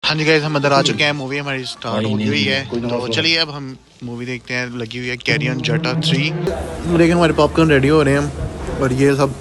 हाँ जी गाइस, हम अंदर आ चुके हैं। मूवी हमारी स्टार्ट हो गई हुई है, तो चलिए अब हम मूवी देखते हैं। लगी हुई है कैरी ऑन जटा 3। लेकिन हमारे पॉपकॉर्न रेडी हो रहे हैं और ये सब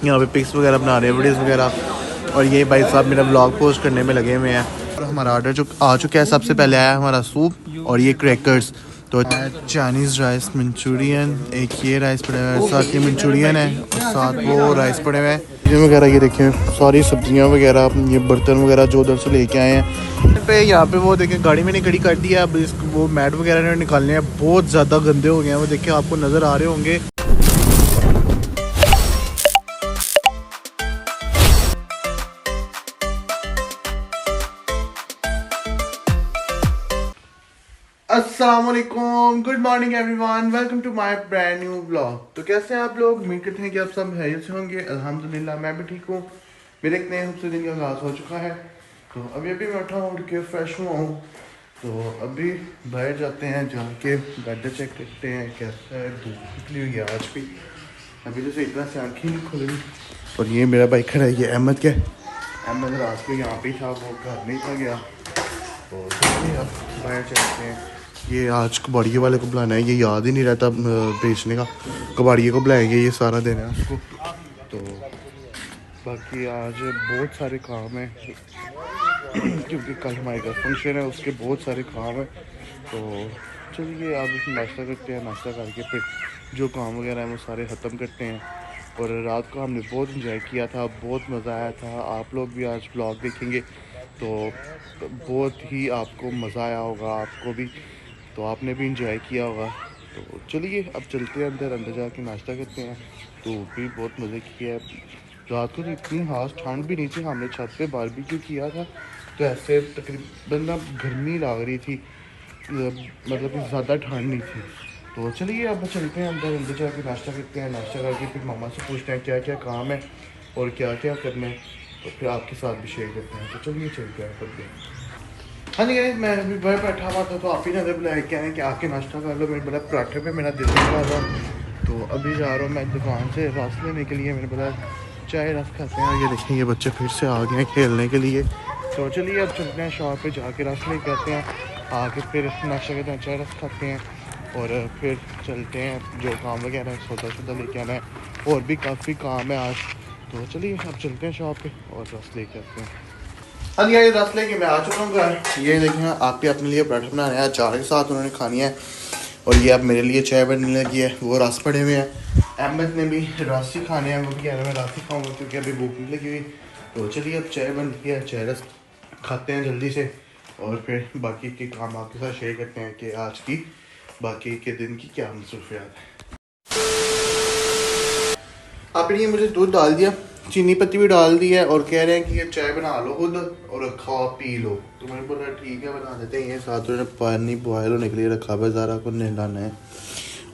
यहाँ पे पिक्स वगैरह बना रहे हैं, वीडियोस वगैरह। और ये भाई साहब मेरा व्लॉग पोस्ट करने में लगे हुए हैं। और हमारा ऑर्डर जो आ चुका है, सबसे पहले आया हमारा सूप और ये क्रैकर्स। तो चाइनीज़ राइस मंचूरियन, एक ये राइस पड़े हुए हैं, साथ ये मंचूरियन है और साथ वो राइस पड़े हुए हैं। ये वगैरह ये देखें, सारी सब्जियां वगैरह, ये बर्तन वगैरह जो उधर से लेके आए हैं। पे यहाँ पे वो देखें गाड़ी मैंने खड़ी कर दी है। अब इसको वो मैट वगैरह निकालने हैं, बहुत ज़्यादा गंदे हो गए हैं वो। देखें आपको नज़र आ रहे होंगे। अस्सलामुअलैकुम, good morning everyone, welcome to my brand new vlog. तो कैसे हैं आप लोग? उम्मीद करते हैं कि आप सब खैरियत से होंगे। अल्हम्दुलिल्लाह मैं भी ठीक हूँ। मेरे एक नए खूबसूरत दिन का आगाज़ हो चुका है। तो अभी मैं उठा हूँ, उठ के फ्रेश हुआ हूँ। तो अभी बाहर जाते हैं, जाके वेदर चेक करते हैं कैसा है। धूप निकली हुई है आज भी, अभी तो सही तरह से आँखें नहीं खुल रही। और ये मेरा बाइक खड़ा है, ये अहमद का। अहमद रात को यहाँ पे था, वो घर नहीं था गया। तो अब बाहर चलते हैं। ये आज कबाड़िए वाले को बुलाना है, ये याद ही नहीं रहता बेचने का। कबाड़िए को बुलाएंगे, ये सारा देना है उसको। तो बाकी आज बहुत सारे काम हैं क्योंकि कल हमारे घर फंक्शन है, उसके बहुत सारे काम हैं। तो चलिए अब नाश्ता करते हैं, नाश्ता करके फिर जो काम वगैरह है वो सारे ख़त्म करते हैं। और रात को हमने बहुत इंजॉय किया था, बहुत मज़ा आया था। आप लोग भी आज ब्लॉग देखेंगे तो बहुत ही आपको मज़ा आया होगा, आपको भी, तो आपने भी इंजॉय किया होगा। तो चलिए अब चलते हैं अंदर जाके नाश्ता करते हैं। तो भी बहुत मज़े किया है। रात को तो इतनी खास ठंड भी नहीं थी, हमने छत पे बारबेक्यू किया था, तो ऐसे तकरीबन ना गर्मी लग रही थी, मतलब कि ज़्यादा ठंड नहीं थी। तो चलिए अब चलते हैं अंदर जाके नाश्ता करते हैं। नाश्ता करके फिर मामा से पूछते हैं क्या क्या काम है और क्या क्या करना है, तो फिर आपके साथ भी शेयर करते हैं। तो चलिए चलते हैं तब भी। हाँ जी गाइस, मैं अभी बाहर बैठा हुआ था, तो आप ही नजर बुलाया क्या है कि आके नाश्ता कर लो। मैंने बोला पराठे पे मेरा दिल निकला था, तो अभी जा रहा हूँ मैं दुकान से रस लेने के लिए। मैंने बोला चाय रस खाते हैं। ये देखें, ये बच्चे फिर से आ गए हैं खेलने के लिए। तो चलिए अब चलते हैं शॉप पे, जाके रस लेके आते हैं, आके फिर नाश्ता करते हैं, चाय रस खाते हैं और फिर चलते हैं जो काम वगैरह है, सौदा लेके आना है। और भी काफ़ी काम है आज। तो चलिए अब चलते हैं शॉप पे और रस लेके आते हैं। हाँ जी, रस लेके मैं आ चुका हूँ घर। ये देखें, आपके अपने लिए पराठे बना रहे हैं, अचार के साथ उन्होंने खानी है। और ये अब मेरे लिए चाय बनने लगी है, वो रस पड़े हुए हैं। अहमद ने भी रस ही खाने हैं, वो भी कह रहा है मैं रस ही खाऊंगा क्योंकि अभी भूख नहीं लगी हुई। तो चलिए अब चाय बन गई है, चाय रस खाते हैं जल्दी से और फिर बाकी के काम आपके साथ शेयर करते हैं कि आज की बाकी के दिन की क्या मसरूफियात है। आपने ये मुझे दूध डाल दिया, चीनी पत्ती भी डाल दी है और कह रहे हैं कि ये चाय बना लो खुद और खाओ पी लो। तो मैंने बोला ठीक है बना देते हैं। ये साथ में पानी बॉयल होने के लिए रखा हुआ है, ज़रा को नहलाना है।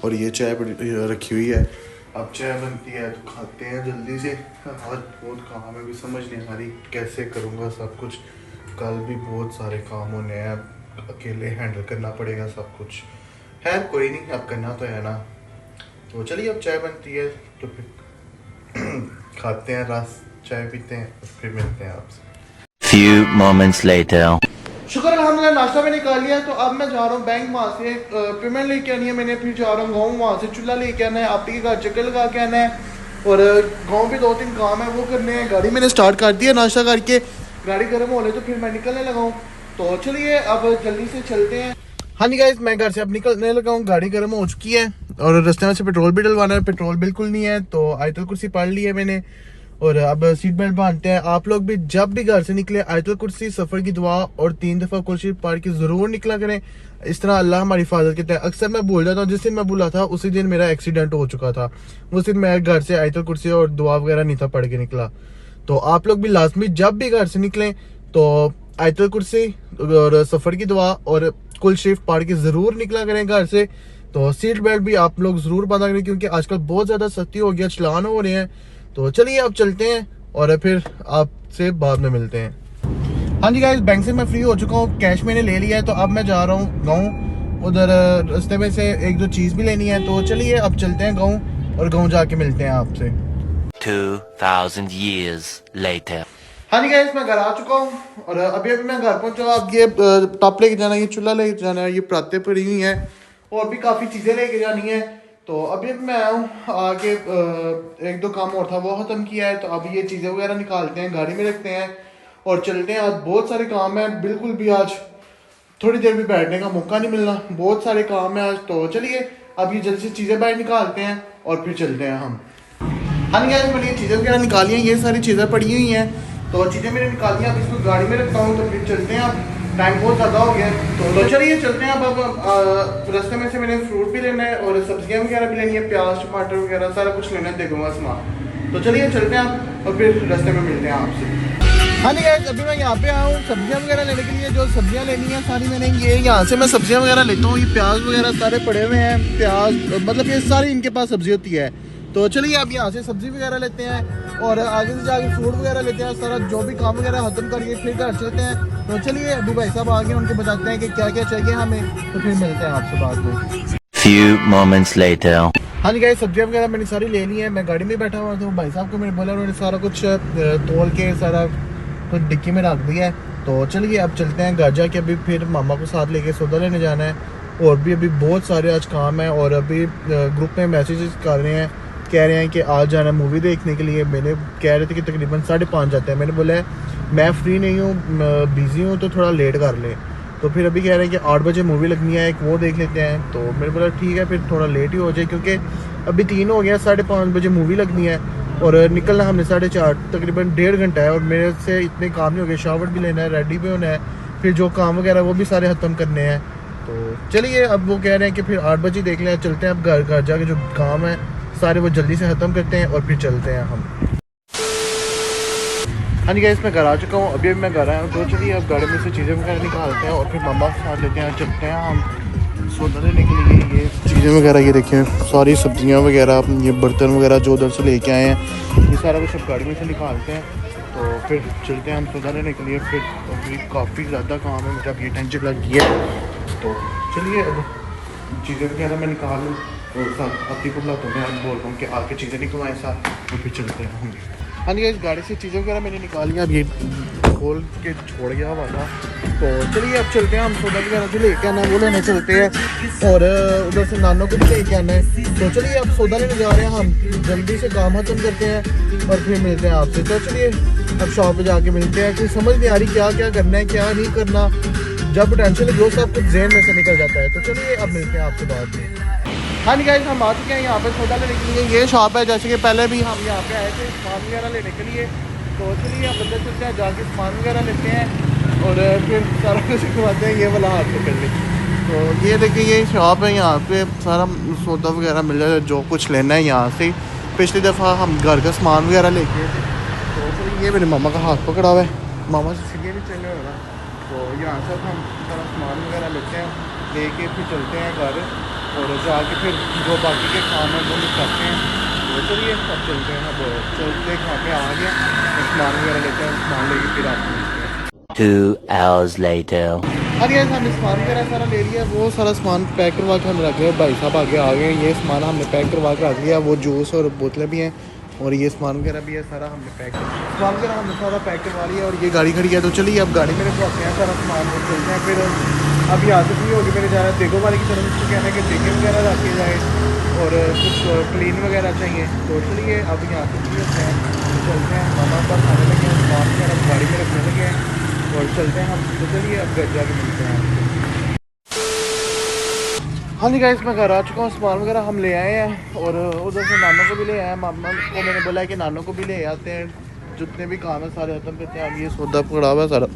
और ये चाय रखी हुई है, अब चाय बनती है तो खाते हैं जल्दी से। आज बहुत काम है, भी समझ नहीं आ रही कैसे करूँगा सब कुछ। कल भी बहुत सारे काम होने हैं, अकेले हैंडल करना पड़ेगा सब कुछ। है कोई नहीं, अब करना तो है ना। तो चलिए अब चाय बनती है तो फिर खाते हैं रस, चाय पीते हैं, फिर मिलते हैं आपसे। Few moments later. शुक्र अल्हम्दुलिल्लाह नाश्ता मैंने कर लिया। तो अब मैं जा रहा हूँ बैंक, वहाँ से पेमेंट लेके आनी है मैंने। फिर जा रहा हूँ गाँव, वहाँ से चूल्हा लेके आना है, आप ही के घर चक्कर लगा के आना है। और गाँव भी 2-3 काम है वो करने हैं। गाड़ी मैंने स्टार्ट कर दी है, नाश्ता करके गाड़ी गर्म हो ले तो फिर मैं निकलने लगा हूँ। तो चलिए अब जल्दी से चलते हैं। हाँ जी गाइस, मैं घर से अब निकलने लगा हूँ, गाड़ी गर्म हो चुकी है और रास्ते में से पेट्रोल भी डलवाना है। पेट्रोल बिल्कुल नहीं है, तो आयतुल कुर्सी पढ़ ली है मैंने और अब सीट बेल्ट बांधते हैं। आप लोग भी जब भी घर से निकले आयतुल कुर्सी, सफ़र की दुआ और 3 दफ़ा कुर्सी पढ़ के ज़रूर निकला करें। इस तरह अल्लाह हमारी हिफाजत करता है। अक्सर मैं भूल जाता हूँ, जिस दिन मैं भूला था उसी दिन मेरा एक्सीडेंट हो चुका था। उस दिन मैं घर से आयतुल कुर्सी और दुआ वगैरह नहीं था पढ़ के निकला। तो आप लोग भी लाजमी जब भी घर से निकलें तो आयतुल कुर्सी और सफ़र की दुआ और कुल शरीफ पढ़ के ज़रूर निकला करें घर से। तो सीट बेल्ट भी आप लोग ज़रूर बांधा करें क्योंकि आजकल बहुत ज़्यादा सख्ती हो गया, चलान हो रहे हैं। तो चलिए अब चलते हैं और फिर आपसे बाद में मिलते हैं। हाँ जी गाइस, बैंक से मैं फ्री हो चुका हूँ, कैश मैंने ले लिया है। तो अब मैं जा रहा हूँ गाँव, उधर रास्ते में से 1-2 चीज़ भी लेनी है। तो चलिए अब चलते हैं गाँव और गाँव जाके मिलते हैं आपसे। 2000 years later. हाँ जी गाइस, मैं घर आ चुका हूँ और अभी अभी मैं घर पहुँचा। अब ये टप लेके जाना है, ये चूल्हा लेके जाना है, ये पराते पड़ी हुई हैं और भी काफ़ी चीज़ें लेके जानी है। तो अभी अभी मैं आया हूँ, आगे एक दो काम और था वो ख़त्म किया है। तो अभी ये चीज़ें वगैरह निकालते हैं, गाड़ी में रखते हैं और चलते हैं। आज बहुत सारे काम है, बिल्कुल भी आज थोड़ी देर भी बैठने का मौका नहीं मिलना, बहुत सारे काम है आज। तो चलिए अब ये जल्दी से चीज़ें बाहर निकालते हैं और फिर चलते हैं हम। हाँ जी गाइस, मैंने ये चीज़ें वगैरह निकाली हैं, ये सारी चीज़ें पड़ी हुई हैं। तो चीज़ें मैंने निकाली हैं, अब इसको गाड़ी में रखता हूँ। तो फिर चलते हैं, अब टाइम बहुत ज़्यादा हो गया है। तो चलिए चलते हैं। अब रास्ते में से मैंने फ्रूट भी लेना है और सब्जियाँ वगैरह भी लेनी है, प्याज टमाटर वगैरह सारा कुछ लेना है, देखूँगा सामान। तो चलिए चलते हैं अब और फिर रास्ते में मिलते हैं आपसे। हाँ जी गाइस, अभी मैं यहाँ पे आया हूँ सब्जियाँ वगैरह लेने के लिए। जो सब्जियाँ लेनी है सारी मैंने ये यहाँ से मैं सब्जियाँ वगैरह लेता हूँ। ये प्याज वगैरह सारे पड़े हुए हैं, प्याज मतलब ये सारी इनके पास सब्जी होती है। तो चलिए अब यहाँ से सब्जी वगैरह लेते हैं और आगे से जाके फ्रूट वगैरह लेते हैं। सारा जो भी काम वगैरह खत्म करके फिर घर चलते हैं। तो चलिए अभी भाई साहब आगे उनको बताते हैं कि क्या क्या चाहिए हमें, तो फिर मिलते हैं आपसे बाद में। Few moments later. हाँ जी गाइस, सब्जियाँ वगैरह मैंने सारी ले ली है। मैं गाड़ी में बैठा हुआ था, भाई साहब को मैंने बोला, उन्होंने सारा कुछ तोल के सारा कुछ डिक्की में रख दिया है। तो चलिए अब चलते हैं घर जाके। अभी फिर मामा को साथ लेके सौदा लेने जाना है और भी अभी बहुत सारे आज काम है। और अभी ग्रुप में मैसेजेस कर रहे हैं, कह रहे हैं कि आज जाना है मूवी देखने के लिए। मैंने कह रहे थे कि तकरीबन 5:30 जाते हैं। मैंने बोला है मैं फ्री नहीं हूँ, बिज़ी हूँ, तो थोड़ा लेट कर लें। तो फिर अभी कह रहे हैं कि 8 बजे मूवी लगनी है, एक वो देख लेते हैं। तो मैंने बोला ठीक है, फिर थोड़ा लेट ही हो जाए क्योंकि अभी 3 हो गया, 5:30 बजे मूवी लगनी है और निकलना हमने 4:30, तकरीबन 1.5 घंटा है। और मेरे से इतने काम नहीं हो गए, शावर भी लेना है, रेडी भी होना है, फिर जो काम वगैरह वो भी सारे ख़त्म करने हैं। तो चलिए अब वो कह रहे हैं कि फिर 8 बजे देख लें। चलते हैं अब घर जाके जो काम है सारे वो जल्दी से ख़त्म करते हैं और फिर चलते हैं हम। हाँ जी गाइस, मैं घर आ चुका हूँ। अभी मैं घर आया हूँ। तो चलिए अब गाड़ी में से चीज़ें वगैरह निकालते हैं और फिर मम्मा के साथ लेते हैं, चलते हैं हम सौदा लेने के लिए। ये चीज़ें वगैरह ये देखें, सारी सब्जियाँ वगैरह, ये बर्तन वगैरह जो उधर से लेके आए हैं, ये सारा कुछ अब गाड़ी में से निकालते हैं। तो फिर चलते हैं हम सौदा लेने के लिए। फिर अभी काफ़ी ज़्यादा काम है, मुझे अब ये टेंशन लग गई है। तो चलिए अब चीज़ें वगैरह मैं निकाल लूँ और साथ अपनी को बुलाता हूँ, मैं बोल रहा हूँ कि आके चीज़ें निकलवाएँ साथ, और फिर चलते हैं हम। हाँ जी, इस गाड़ी से चीज़ें वगैरह मैंने निकाली हैं, अब ये खोल के छोड़ गया हुआ था। तो चलिए अब चलते हैं हम सौदा वगैरह जो लेके आना है वो लेने चलते हैं और उधर से नानों को भी लेके आना है। तो चलिए अब सौदा लेने जा रहे हैं हम, जल्दी से काम खत्म करते हैं और फिर मिलते हैं आपसे। तो चलिए अब शॉप पे जाके मिलते हैं। कोई समझ नहीं आ रही क्या क्या करना है क्या नहीं करना, जब टेंशन जो सब कुछ जेहन में से निकल जाता है। तो चलिए अब मिलते हैं आपसे बाद में। हाँ जी गाइस, हम आ चुके हैं यहाँ पे सौदा लेने के लिए। ये शॉप है, जैसे कि पहले भी हम यहाँ पे आए थे सामान वगैरह लेने के लिए। तो चलिए अब अंदर चलते हैं, जाके सामान वगैरह लेते हैं और फिर सारा कुछ खिलवाते हैं। ये वाला हाथ पकड़ ले। तो ये देखिए ये शॉप है, यहाँ पे सारा सौदा वगैरह मिल जाता है, जो कुछ लेना है यहाँ से। पिछली दफ़ा हम घर का सामान वगैरह लेके थे। तो चलिए ये मेरे मामा का हाथ पकड़ा हुआ है, मामा से सीधे नहीं चलने वाला। तो यहाँ से हम सारा सामान वगैरह लेते हैं, लेके फिर चलते हैं घर और जाके फिर जो बाकी के काम है वो निपटाते हैं। तो चलिए अब चलते हैं। अब चलते यहाँ पे आ गया, सामान वगैरह लेते हैं, सामान लेके फिर आते हैं। 2 hours later. अरे यार हमने सामान वगैरह सारा ले लिया, वो सारा सामान पैक करवा के हम रख लिया। भाई साहब आगे आ गए, ये सामान हमने पैक करवा के रख लिया। वो जूस और बोतलें भी हैं और ये सामान वगैरह भी है, सारा हमने पैक सामान वगैरह हमने सारा पैक करवा लिया। और ये गाड़ी खड़ी है, तो चलिए अब गाड़ी में रखवाते हैं सारा सामान और चलते हैं। फिर अब यहाँ से फ्री होगी मेरे जा रहा है देखो वाले की तरफ, उसको कहना है कि देखे वगैरह रखे जाए और कुछ क्लीन वगैरह चाहिए। तो चलिए अब यहाँ से फ्री होते हैं, चलते हैं। मामा पास आने लगे हैं, सामान वगैरह गाड़ी में रखने लगे हैं और चलते हैं हम। तो चलिए अब घर जाके मिलते हैं आपसे। हाँ जी गाइस, मैं घर आ चुका हूँ, सामान वगैरह हम ले आए हैं और उधर से नानों को भी ले आए। मामा को मैंने बोला है कि नानों को भी ले आते हैं, जितने भी काम है सारे खत्म करते हैं। अब ये सौदा पकड़ा हुआ है सारा,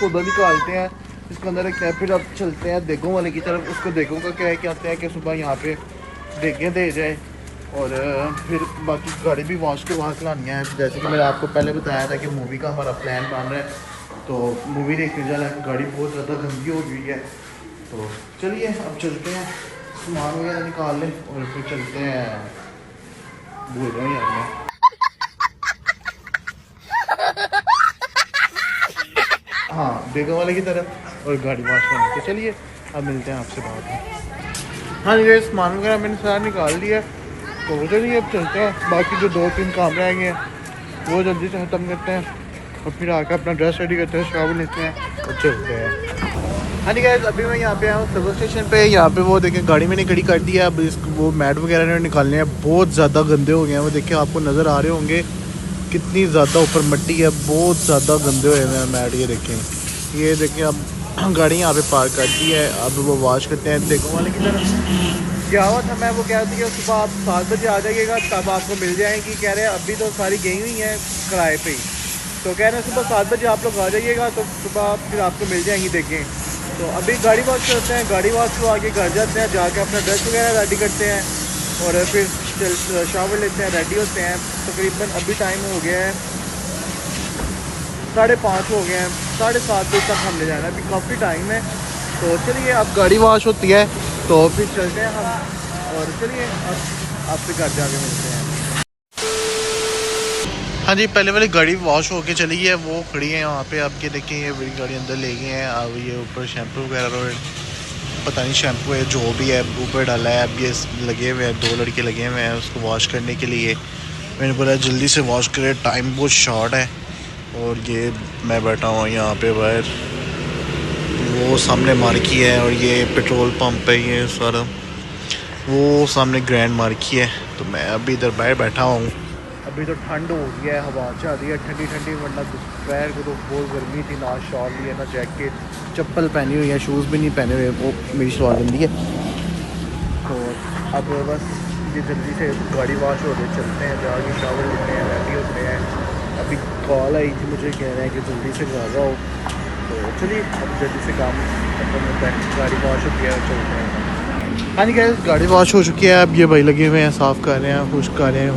सौदा निकालते हैं, इसके अंदर रखते हैं। फिर अब चलते हैं देगों वाले की तरफ। उसको देगों का क्या है, कहते हैं कि सुबह यहाँ पे देगें दे जाए और फिर बाकी गाड़ी भी वॉश करवा के लानी है। जैसे कि मैंने आपको पहले बताया था कि मूवी का हमारा प्लान बन रहा है, तो मूवी देखने जाना है। गाड़ी बहुत ज़्यादा गंदी हो गई है। तो चलिए अब चलते हैं, सामान वगैरह निकाल लें और फिर चलते हैं। भूल रहा हूँ यार मैं, हाँ बेगम वाले की तरफ और गाड़ी वॉश करनी। तो चलिए अब मिलते हैं आपसे बाद में। हाँ जी, सामान वगैरह मैंने सारा निकाल दिया। तो चलिए अब चलते हैं, बाकी जो 2-3 काम रह गए हैं वो जल्दी से ख़त्म करते हैं और फिर आकर अपना ड्रेस रेडी करते हैं, शावर लेते हैं और चलते हैं। हाँ जी गाइस, अभी मैं यहाँ पे आया हूँ सर्विस स्टेशन पे। यहाँ पे वो देखें गाड़ी मैंने खड़ी कर दी है। अब इसको वो मैट वगैरह निकालने हैं, बहुत ज़्यादा गंदे हो गए हैं। वो देखें, आपको नज़र आ रहे होंगे कितनी ज़्यादा ऊपर मिट्टी है, बहुत ज़्यादा गंदे हुए हैं मैट। ये देखें अब गाड़ी यहाँ पे पार्क कर दी है, अब वो वॉश करते हैं। देखो वाले की तरफ क्या हुआ था, मैं वो कह रही है सुबह आप 7 बजे आ जाइएगा तब आपको मिल जाएंगी। कह रहे हैं अभी तो सारी गई हुई हैं किराए पे ही, तो कह रहे हैं सुबह 7 बजे आप लोग आ जाइएगा तो सुबह फिर आपको मिल जाएंगी। देखें तो अभी गाड़ी वॉश करते हैं, गाड़ी वॉश करवा के घर जाते हैं, जाके अपना ड्रेस वगैरह रेडी करते हैं और फिर शावर लेते हैं, रेडी होते हैं। तकरीबन अभी टाइम हो गया है 5:30 हो गए हैं, 7:30 बजे तक हमने जाना है, अभी काफ़ी टाइम है। तो चलिए अब गाड़ी वॉश होती है तो फिर चलते हैं हम, और चलिए अब आपसे घर जाके मिलते हैं। हाँ जी, पहले वाली गाड़ी वॉश होके चली है, वो खड़ी है वहाँ पे। आपके देखिए ये बड़ी गाड़ी अंदर ले गए हैं। अब ये ऊपर शैम्पू वगैरह पता नहीं शैम्पू है जो भी है ऊपर डाला है। अब ये लगे हुए हैं, 2 लड़के लगे हुए हैं उसको वॉश करने के लिए। मैंने बोला जल्दी से वॉश करे, टाइम बहुत शॉर्ट है। और ये मैं बैठा हूँ यहाँ पे बाहर, वो सामने मार्की है और ये पेट्रोल पंप है ये सारा, वो सामने ग्रैंड मार्की है। तो मैं अभी इधर बाहर बैठा हूँ। अभी तो ठंड हो गई है, हवा चल रही है ठंडी ठंडी, वरना दोपहर को तो बहुत गर्मी थी। ना शॉल ली है ना जैकेट, चप्पल पहनी हुई है, शूज़ भी नहीं पहने हुए, वो मेरी शॉल गंदी है। तो अब बस ये जल्दी से गाड़ी वॉश हो रही, चलते हैं, जाके शावर लेते हैं, रेडी होते हैं। अभी कॉल आई थी मुझे, कह रहे हैं कि जल्दी से घर आओ। तो चलिए अब जल्दी से काम खत्म होता है, गाड़ी वॉश होती है, चलते हैं। हाँ जी गाइस, गाड़ी वॉश हो चुकी है। अब ये भाई लगे हुए हैं, साफ़ कर रहे हैं, खुश कर रहे हैं,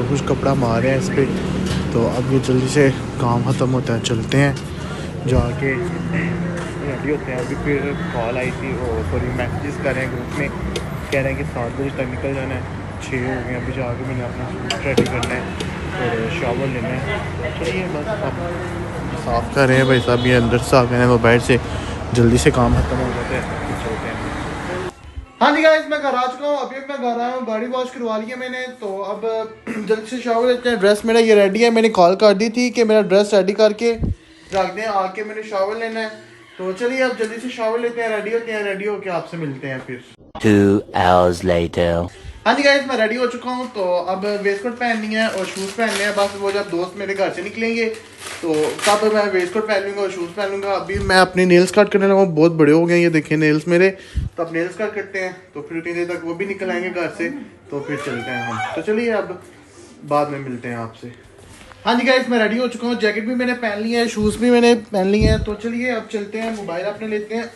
खुश कपड़ा मार रहे हैं इस पर। तो अब ये जल्दी से काम ख़त्म होता है, चलते हैं, जाके रेडी होते हैं। अभी फिर कॉल आई थी, और सॉरी मैसेजेस कर रहे हैं ग्रुप में, कह रहे हैं कि 7 बजे तक निकल जाना है, 6 हो गए। अभी जाके मैंने अपना सूट रेडी करना है और शावर लेना है। चलिए बस अब साफ़ कर रहे हैं भाई साहब, ये अंदर से आ गए हैं, वो बाहर से जल्दी से काम ख़त्म हो जाता है, चलते हैं। हाँ जी गाइस, मैं घर आ चुका हूँ। अभी मैं घर आया हूँ, गाड़ी वॉश करवा ली है मैंने। तो अब जल्दी से शावर लेते हैं। ड्रेस मेरा ये रेडी है, मैंने कॉल कर दी थी कि मेरा ड्रेस रेडी करके रख दें, आके मैंने शावर लेना है। तो चलिए अब जल्दी से शावर लेते हैं, रेडी होते हैं, रेडी होके आपसे मिलते हैं फिर। 2 hours later. हाँ जी गाइस, मैं रेडी हो चुका हूँ। तो अब वेस्ट कोट पहननी है और शूज़ पहनने हैं। बस वो जब दोस्त मेरे घर से निकलेंगे तो तब मैं वेस्ट कोट पहन लूँगा और शूज़ पहन लूँगा। अभी मैं अपने नेल्स कट करने लगा हूँ, बहुत बड़े हो गए, ये देखिए नेल्स मेरे। तो अब नेल्स कट करते हैं, तो फिर उतनी देर तक वो भी निकल आएंगे घर से, तो फिर चलते हैं हम। तो चलिए अब बाद में मिलते हैं आपसे। हाँ जी गाइस, मैं रेडी हो चुका हूँ, जैकेट भी मैंने पहन ली है, शूज़ भी मैंने पहन ली है। तो चलिए अब चलते हैं, मोबाइल अपने लेते हैं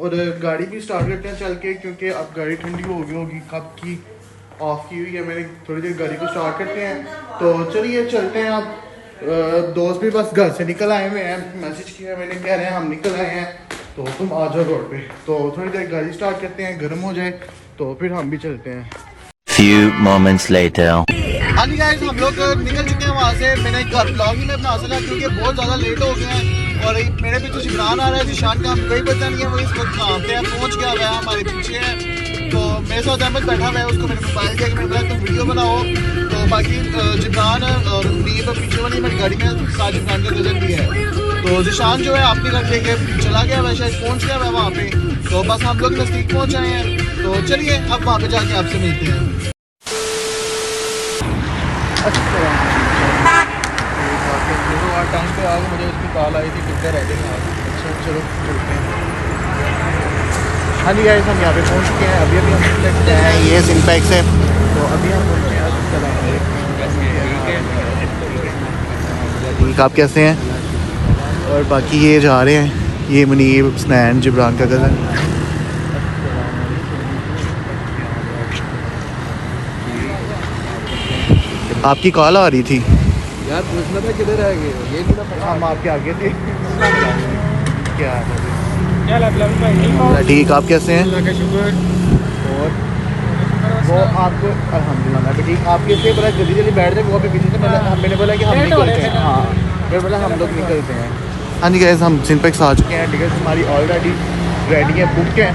और गाड़ी भी स्टार्ट करते हैं चल के, क्योंकि अब गाड़ी ठंडी हो गई होगी, कब की ऑफ की हुई है मैंने। थोड़ी देर गाड़ी को स्टार्ट करते हैं, तो चलिए चलते हैं। अब दोस्त भी बस घर से निकल आए हुए हैं, मैसेज किया मैंने, कह रहे हैं हम निकल आए हैं तो तुम आ जाओ रोड पे। तो थोड़ी देर गाड़ी स्टार्ट करते हैं, गर्म हो जाए तो फिर हम भी चलते हैं। Few moments later. हाँ जी गाइस, हम लोग निकल चुके हैं वहाँ से। मैंने घर ब्लॉग ही में बना सका क्योंकि बहुत ज़्यादा लेट हो गए हैं, और मेरे पीछे जिब्रान आ रहा है, जिशान का कोई पता नहीं है, वो इस वक्त काम पे है, पहुँच गया हुआ है, हमारे पीछे है। तो मेरे साथ अहमद बैठा हुआ है, उसको मैंने मोबाइल दिया कि मैंने बोला तुम वीडियो बनाओ। तो बाकी जिब्रान और नीब पीछे वाली मेरी गाड़ी में साथ जिब्रान का गजन भी है। तो जिशान जो है अपनी घर लेके चला गया वह, शायद पहुँच गया हुआ वहाँ पे। तो बस हम लोग नज़दीक पहुँच आए हैं, तो चलिए अब वहाँ पे जाके आपसे मिलते हैं। टाइम पे आगे मुझे उसकी कॉल आई थी, कितने रह गए आज। अच्छा चलो चलते हैं। हाँ जी गाइस, हम यहाँ पे पहुँच चुके हैं। अभी हम लगते हैं ये सिंपैक्स है, तो अभी हम पहुँचे हैं। ठीक, आप कैसे हैं? और बाकी ये जा रहे हैं, ये मुनीब, स्नैन, जिब्रान का कज़न। आपकी कॉल आ रही थी यार, पूछना था किधर रह गए, ये नहीं था। हम आपके आगे थे। क्या क्या ठीक, आप कैसे हैं? का शुक्र। और वो आपको अल्हम्दुलिल्लाह मैं भी ठीक। आप कैसे बोला जल्दी जल्दी बैठ जाए, वो अभी पीछे से मैंने बोला कि हम निकलते हैं। हाँ, मैंने बोला हम लोग निकलते हैं। हाँ जी गाइस, हम सिंपैक्स आ चुके हैं, टिकट हमारी ऑलरेडी रेडी है, बुक है।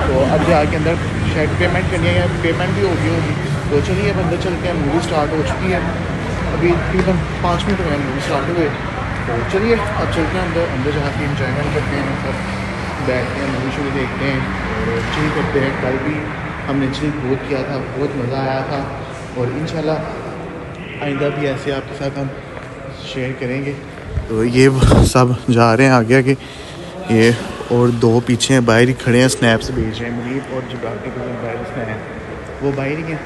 तो अब जाके अंदर शायद पेमेंट करनी है, या पेमेंट भी होगी। तो चलिए अब अंदर चलते हैं, मूवी स्टार्ट हो चुकी है। अभी तकरीबन 5 मिनट हुए मूवी स्टार्ट हुए। तो चलिए अब चलते हैं अंदर, अंदर जाके इंजॉयमेंट करते हैं, सब बैठते हैं, मूवी शूवी देखते हैं और चिल करते हैं। कल भी हमने चिल बहुत किया था, बहुत मज़ा आया था और इंशाल्लाह आइंदा भी ऐसे आपके साथ हम शेयर करेंगे। तो ये सब जा रहे हैं आगे आगे, ये और दो पीछे हैं, बाहर ही खड़े हैं, स्नैप्स भेज रहे हैं। मुनीब और जब्रार के बाहर स्नैप, वो बाहर ही हैं।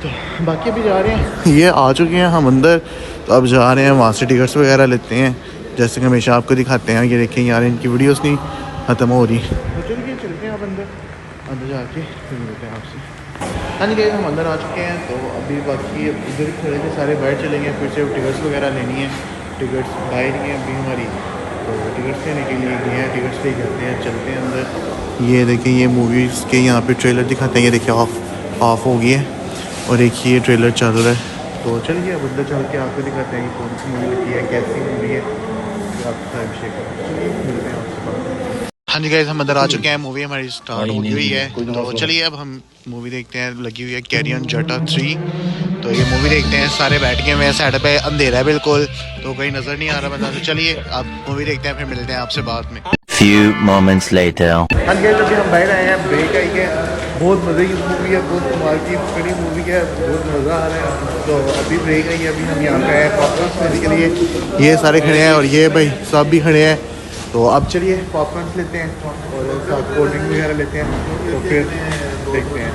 तो बाकी अभी जा रहे हैं, ये आ चुके हैं हम अंदर। तो अब जा रहे हैं वहाँ से टिकट्स वगैरह लेते हैं, जैसे कि हमेशा आपको दिखाते हैं। ये देखें यार, इनकी वीडियोस नहीं ख़त्म हो रही। तो चलिए चलते हैं आप अंदर, अंदर जाके फिर मिलते हैं आपसे। हाँ जी गाइस, हम अंदर आ चुके हैं। तो अभी बाकी इधर खड़े थे सारे, बाहर चलेंगे, फिर से टिकट्स वगैरह लेनी है। टिकट्स बाहर ही हैं अभी हमारी, तो टिकट्स लेने के लिए गए हैं, टिकट्स ले जाते हैं, चलते हैं अंदर। ये देखें, ये मूवीज़ के यहाँ पे ट्रेलर दिखाते हैं। ये देखिए ऑफ हो गई है और एक ये ट्रेलर चल रहा है। तो चलिए अब अंदर चल के आपको दिखाते हैं कि कौन सी मूवी लगी है, कैसी मूवी है, आपका अभिषेक। चलिए मिलते हैं आपसे। हाँ जी गाइस, हम अंदर आ चुके हैं, मूवी हमारी स्टार्ट हो गई है। तो चलिए अब हम मूवी देखते हैं। लगी हुई है कैरी ऑन जटा 3। तो ये मूवी देखते हैं, सारे बैठ गए हुए हैं, साइड पे अंधेरा है बिल्कुल, तो कहीं नज़र नहीं आ रहा बंदा। तो चलिए अब मूवी देखते हैं, फिर मिलते हैं आपसे बाद में। Few moments later. हाँ जी गाइस, अभी हम बाहर आए हैं, ब्रेक आई है। बहुत मज़े की मूवी है, बहुत कमाल की बड़ी मूवी है, बहुत मज़ा आ रहा है। तो अभी ब्रेक आई है, अभी हम यहाँ पे आए हैं पॉपकॉर्न लेने के लिए। ये सारे खड़े हैं और ये भाई सब भी खड़े हैं। तो अब चलिए पॉपकॉर्न लेते हैं और साथ कोल्ड ड्रिंक वगैरह लेते हैं, तो फिर देखते हैं।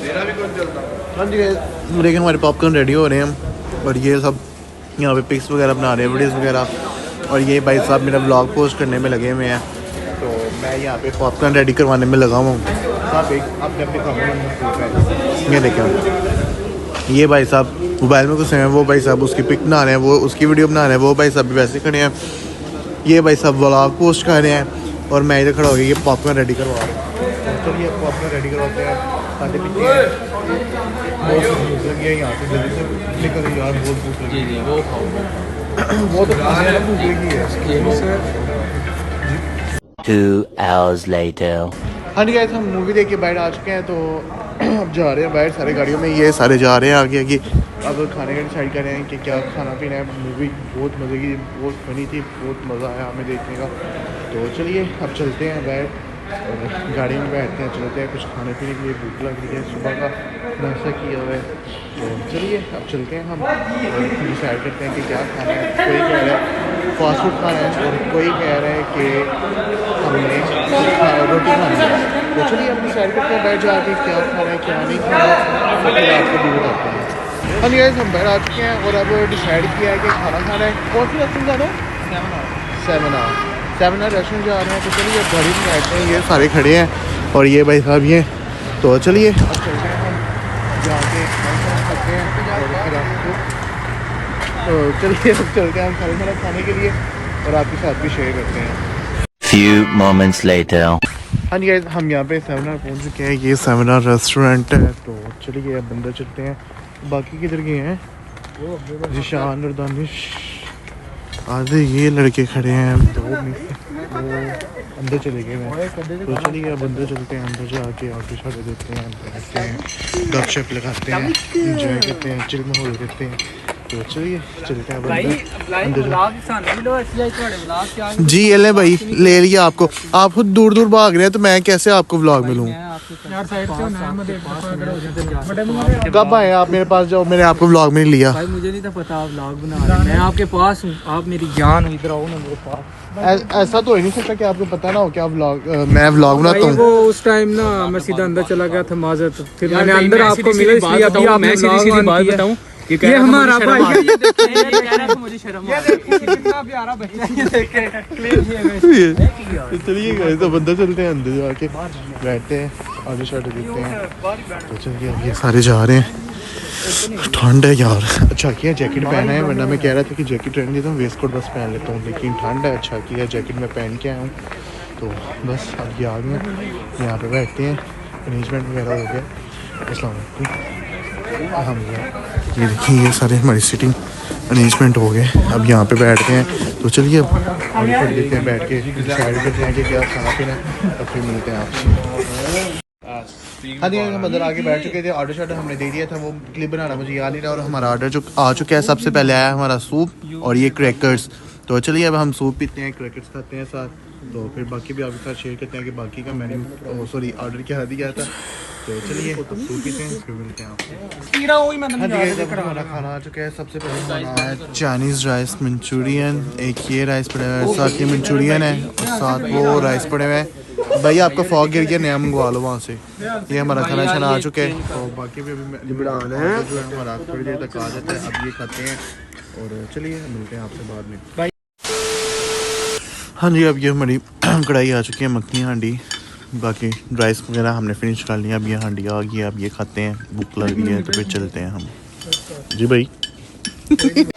मेरा भी कुछ चलता है। हाँ जी गाइस, देखिए हमारे पॉपकॉर्न रेडी हो रहे हैं और ये सब यहाँ पे पिक्स वगैरह बना रहे हैं, वीडियोज़ वगैरह। और ये भाई साहब मेरा ब्लॉग पोस्ट करने में लगे हुए हैं। तो मैं यहाँ पे पॉपकॉर्न रेडी करवाने में लगा हूँ। साहब ये देखें, ये भाई साहब मोबाइल में घुसे हैं, वो भाई साहब उसकी पिक बना रहे हैं, वो उसकी वीडियो बना रहे हैं। वो भाई साहब भी वैसे खड़े हैं, ये भाई साहब व्लॉग पोस्ट कर रहे हैं और मैं इधर खड़ा हो गया, ये पॉपकॉर्न रेडी करवा रहा हूँ। चलिए पॉपकॉर्न रेडी करवाते हैं, खाते पीते हैं। बहुत भूख लगी है, यहाँ से जल्दी से निकल यार, बहुत भूख लगी है। वो खाओ, वो तो खाने वाला भूख लगी है। 2 hours later. हाँ जी गाइस, हम मूवी देख के बाहर आ चुके हैं। तो अब जा रहे हैं बाहर सारे गाड़ियों में, ये सारे जा रहे हैं आगे आगे। अब खाने का डिसाइड कर रहे हैं कि क्या खाना पीना है। मूवी बहुत मज़े की, बहुत फनी थी, बहुत मज़ा आया हमें देखने का। तो चलिए अब चलते हैं बाहर और गाड़ी में बैठते हैं, चलते हैं। कुछ खाने पीने के लिए भूख लग रही है, सुबह का नाश्ता किया हुआ है। तो चलिए अब चलते हैं हम और डिसाइड करते हैं कि क्या खाना है। कोई कह रहा है फास्ट फूड खाना है और कोई कह रहा है कि हमने रोटी खानी है। तो चलिए हम डिसाइड करते हैं बैठ जाके क्या खाना है क्या नहीं खाना, तो फिर आपको दूर आते हैं। हाँ जी गाइस, हम बाहर आ चुके हैं और अब डिसाइड किया है कि खाना खाना है। कौन सी रेस्टोरेंट जा रहे हैं? 7 आवर रेस्टोरेंट जा रहे हैं। तो चलिए अब गाड़ी में बैठते हैं, ये सारे खड़े हैं और ये भाई साहब ये। तो चलिए अब चलते हैं, हम जाके खाते हैं और फिर आपको, तो चलिए अब चलते हैं हम खाना खाने के लिए और आपके साथ भी शेयर करते हैं। Few moments later. हाँ जी गाइस, हम यहाँ पे 7 आवर पहुँच चुके हैं, ये 7 आवर रेस्टोरेंट है। तो चलिए अब अंदर चलते हैं। बाकी किधर गए हैं? जिशान और दानिश, आधे ये लड़के खड़े हैं, दो में वो अंदर चले गए हैं। तो चलिए अब अंदर चलते हैं, अंदर जाके ऑटो शाटो देते हैं, बैठते हैं, गपशप लगाते हैं, इंजॉय करते हैं, चिल माहौल करते हैं। तो चलिए चलते हैं अंदर। जी ये ले भाई, ले लिया आपको। आप खुद दूर दूर भाग रहे हैं तो मैं कैसे आपको व्लॉग में लूँ? कब आए आप मेरे पास? जाओ, मैंने आपको व्लॉग में नहीं लिया भाई, मुझे नहीं था पता आप व्लॉग बना रहे हैं। मैं आपके पास हूँ, आप मेरी जान हो, इधर आओ ना मेरे पास। ऐसा तो हो नहीं सकता कि आपको पता ना हो क्या व्लॉग, मैं व्लॉग बनाता हूँ। वो उस टाइम ना मैं सीधा अंदर चला गया था माजरत, फिर मैंने अंदर आपको मिला, इसलिए अभी आपने सीधी बात बताऊं, ये हमारा भाई ये कह रहा था मुझे शर्म आ रही है, कितना प्यारा बच्चा है, ये देख के क्लियर है। चलिए गए तो अंदर चलते हैं, अंदर जाके बैठते हैं, आगे शाटे देखते हैं। तो चलिए अब ये सारे जा रहे हैं। ठंड है यार, अच्छा किया जैकेट पहना है, वरना मैं कह रहा था कि जैकेट रहने देता हूँ, वेस्ट कोट बस पहन लेता हूँ, लेकिन ठंड है। अच्छा किया जैकेट में पहन के आया हूँ। तो बस अब ये आ गए, यहाँ पे बैठते हैं, अरेंजमेंट वगैरह हो गया। अस्सलाम वालेकुम। ये देखिए ये सारे हमारी सिटिंग अरेंजमेंट हो गए, अब यहाँ पे बैठते हैं। तो चलिए अब आगे पढ़ देते हैं, बैठ के डिसाइड करते हैं कि क्या खाना पीना है, और फिर मिलते हैं आपसे। हाँ जी हम अंदर आके बैठ चुके थे। ऑर्डर शॉर्डर हमने दे दिया था, वो क्लिप बनाना मुझे याद नहीं रहा। और हमारा ऑर्डर जो आ चुका है, सबसे पहले आया हमारा सूप और ये क्रैकर्स। तो चलिए अब हम सूप पीते हैं, क्रैकर्स खाते हैं साथ, तो फिर बाकी भी आपके साथ शेयर करते हैं कि बाकी का मैंने सॉरी ऑर्डर क्या दिया था। तो चलिए अब सूप पीते हैं, फिर मिलते हैं आपसे। हाँ जी जब हमारा खाना आ चुका है, सबसे पहले खाना है चाइनीज़ राइस मंचूरियन। एक ये राइस पड़ा हुआ है, साथ ये मंचूरियन है और साथ वो राइस पड़े हुए हैं। भैया आपका फॉग गिर गया, नया मंगवा लो वहाँ से। ये हमारा खाना शाना आ चुका है, तो बाकी भी अभी जो है हमारा थोड़ी देर तक आ जाता है। अब ये खाते हैं और चलिए मिलते हैं आपसे बाद में। हाँ जी अब ये हमारी कढ़ाई आ चुकी है, मखनी हांडी। बाकी राइस वगैरह हमने फिनिश कर लिया, अब ये हांडी आ गई है, अब ये खाते हैं। भूख लग गई है तो फिर चलते हैं हम। जी भाई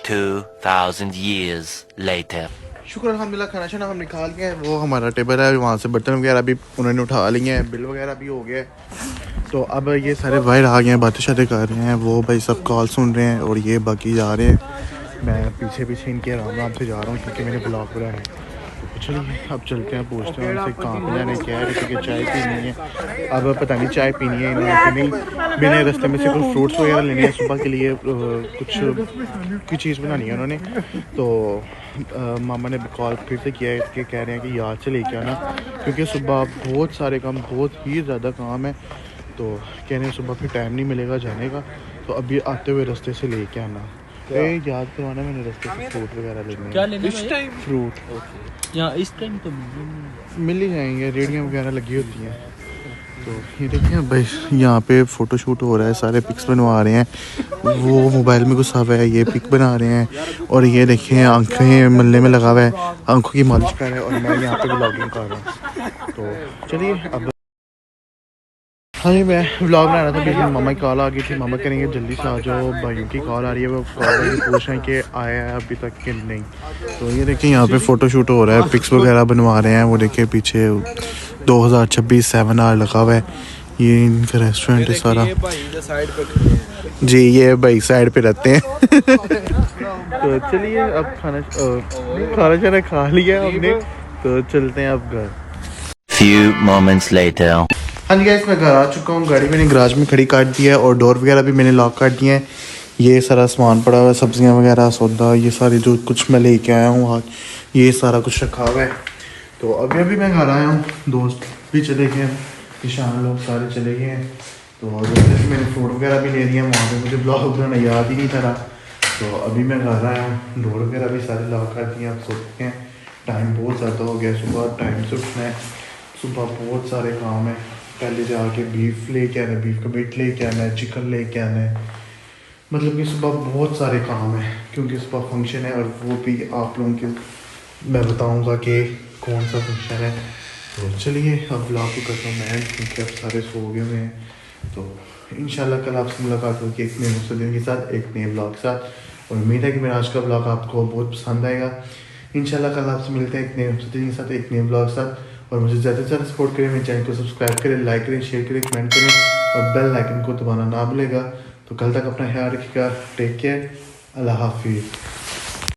2000 years later. शुक्र अल्हम्दुलिल्लाह खाना शाना हमने खा लिया है। वो हमारा टेबल है, वहाँ से बर्तन वगैरह भी उन्होंने उठा लिए हैं, बिल वगैरह भी हो गया है। तो अब ये सारे बाहर आ गए हैं, बातें शातें कर रहे हैं। वो भाई सब कॉल सुन रहे हैं और ये बाकी जा रहे हैं। मैं पीछे पीछे इनके आराम से जा रहा हूँ क्योंकि मैंने ब्लॉग बनाया है। तो चलिए अब चलते हैं, पूछते हैं उनसे कहाँ पे जाने क्या है, क्योंकि चाय पीनी है। अब पता नहीं चाय पीनी है इन्होंने कि नहीं। मैंने रास्ते में से कुछ फ्रूट्स वगैरह लेने हैं सुबह के लिए, कुछ चीज़ बनानी है उन्होंने। तो मामा ने कॉल फिर से किया है कि कह रहे हैं कि याद से लेके आना, क्योंकि सुबह बहुत सारे काम, बहुत ही ज़्यादा काम है। तो कह रहे हैं सुबह फिर टाइम नहीं मिलेगा जाने का, तो अभी आते हुए रास्ते से लेके आना। याद करवाना मैंने रास्ते से फ्रूट वगैरह लेने। क्या लेना है? फ्रूट यहाँ इस टाइम तो मिल ही जाएंगे, रेडियाँ वगैरह लगी होती हैं। तो ये देखिए भाई यहाँ पे फ़ोटो शूट हो रहा है, सारे पिक्स बनवा रहे हैं। वो मोबाइल में घुसा हुआ है, ये पिक बना रहे हैं। और ये देखिए आंखें मलने में लगा हुआ है, आंखों की मालिश कर रहा है और मैं यहाँ पे व्लॉगिंग कर रहा हूँ। तो चलिए अब हाँ जी मैं व्लॉग बना रहा था, बीच में मामा की कॉल आ गई थी। मामा करेंगे जल्दी से आ जाओ, भाइयों की कॉल आ रही है। वो कॉल करके पूछ रहे हैं कि आया है अभी तक कि नहीं। तो ये देखिए यहाँ पे फ़ोटो शूट हो रहा है, पिक्स वगैरह बनवा रहे हैं। वो देखिए पीछे 2026 7 आर लगा हुआ है। ये इनका रेस्टोरेंट है सारा जी, ये भाई साइड पे रहते हैं। तो चलिए अब खाना शाना खा लिया हमने, तो चलते हैं अब घर। Few moments later. हाँ जी गाइस मैं घर आ चुका हूँ। गाड़ी मैंने गराज में खड़ी काट दी है और डोर वगैरह भी मैंने लॉक कर दिए हैं। ये सारा सामान पड़ा हुआ है, सब्जियाँ वगैरह, सौदा, ये सारी जो कुछ मैं लेके आया हूँ आज, ये सारा कुछ रखा हुआ है। तो अभी अभी मैं घर आया हूँ, दोस्त भी चले गए हैं, किसान लोग सारे चले गए हैं। तो जैसे मैंने फ्रूट वगैरह भी ले लिए हैं, वहाँ पर मुझे ब्लॉग बनाना याद ही नहीं था। तो अभी मैं घर आया हूँ, डोर वगैरह भी सारे लॉक कर दिए। आप सोचते हैं टाइम बहुत ज़्यादा हो गया, सुबह टाइम से उठना है, सुबह बहुत सारे काम है। पहले जाके बीफ लेके आना है, बीफ का मीट लेके आना है, चिकन लेके आना है। मतलब कि सुबह बहुत सारे काम है क्योंकि सुबह फंक्शन है। और वो भी आप लोगों के मैं बताऊंगा कि कौन सा फंक्शन है। तो चलिए अब व्लॉग को करता हूँ मैं, क्योंकि अब सारे सो गए हुए हैं। तो इंशाल्लाह कल आपसे मुलाकात होगी एक नए मुस्तदिन के साथ, एक नए ब्लॉग के साथ। और उम्मीद है कि मेरा आज का ब्लॉग आपको बहुत पसंद आएगा। इंशाल्लाह कल आपसे मिलते हैं एक नए मुस्तदिन के साथ, एक नए ब्लॉग के साथ। और मुझे ज़्यादा से ज़्यादा सपोर्ट करें, मेरे चैनल को सब्सक्राइब करें, लाइक करें, शेयर करें, कमेंट करें और बेल आइकन को दबाना ना भूलेगा। तो कल तक अपना ख्याल रखिएगा। टेक केयर, अल्लाह हाफिज़।